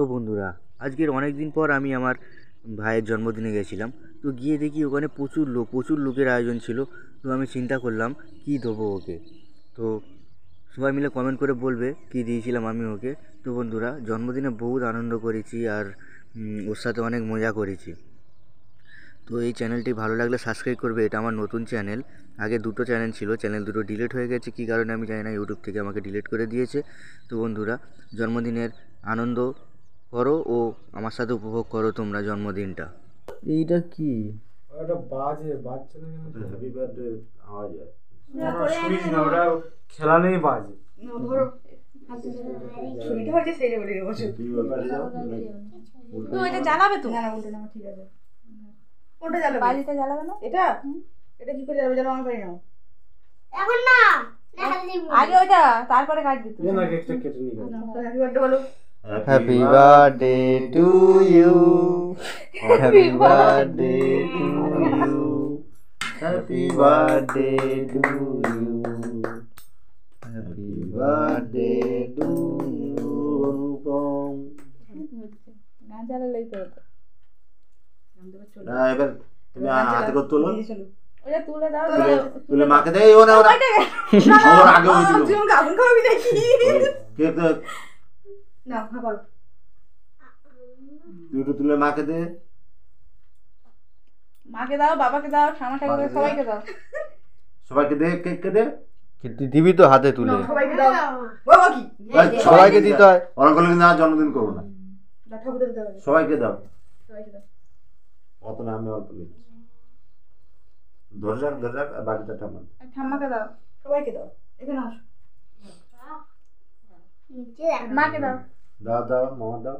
তো বন্ধুরা, আজকের অনেক দিন পর আমি আমার ভাইয়ের জন্মদিনে গেছিলাম। তো গিয়ে দেখি ওখানে প্রচুর লোকের আয়োজন ছিল। তো আমি চিন্তা করলাম কী দেবো ওকে। তো সবাই মিলে কমেন্ট করে বলবে কী দিয়েছিলাম আমি ওকে। তো বন্ধুরা, জন্মদিনে বহুত আনন্দ করেছি আর ওর সাথে অনেক মজা করেছি। তো এই চ্যানেলটি ভালো লাগলে সাবস্ক্রাইব করবে। এটা আমার নতুন চ্যানেল। আগে দুটো চ্যানেল ছিল, চ্যানেল দুটো ডিলিট হয়ে গেছে, কী কারণে আমি জানি না, ইউটিউব থেকে আমাকে ডিলিট করে দিয়েছে। তো বন্ধুরা, জন্মদিনের আনন্দ করো ও আমার সাথে উপভোগ করো তোমরা জন্মদিনটা। এইটা কি? ওটা বাজে বাজছে না কেন? হ্যাপি বার্থডে আওয়াজ হয় না, শুনিস না, ওটা খেলা নেই বাজে। ধরো ছুরিটা হয়েছে সেই লেভেলে বসে তুই ব্যাপারে যাও তো এটা জ্বালাবে তো না, উল্টো না, ঠিক আছে। কোনটা জ্বালাবে? বাজিটা জ্বালাবে না। এটা এটা কি করে জ্বালাবে? জ্বালাবে আমি পারি না এখন না, আগে ওটা তারপরে কাটবি তুই। না, কেকটা কেটে নি। হ্যাপি বার্থডে বলো। Happy birthday to you, happy birthday to you, happy birthday to you, happy birthday to you. Anupam, গান চালালেই তো হতো। না, এবার তুমি হাতে করে তোলো। ওটা তুলে দাও, তুলে মাকে দেই। ও না, ওরা ওর আগে হইছিল। তুই আমাকে আগুন খাওয়াবি নাকি? কেক না, হ্যাঁ বলো। তুই তো তুলে মাকে দে। মাকে দাও, বাবাকে দাও, ঠামা ঠাকুরকে, সবাইকে দাও। সবাইকে দে, কেক কেটে দিবি তো হাতে তুলে? সবাইকে দাও। বাবা কি? সবাইকে দিতে হয়। ওরা বলে না জন্মদিন করবো না। না, ঠাকুরকে দিতে হবে। সবাইকে দাও। সবাইকে দাও। অত না, আমি অল্প লিখছি। ধরে রাখ আর বাকিটা ঠাম্মা। ঠাম্মাকে দাও, সবাইকে দাও। এখানে আসো। মাকে দাও। দাও মামা দাও।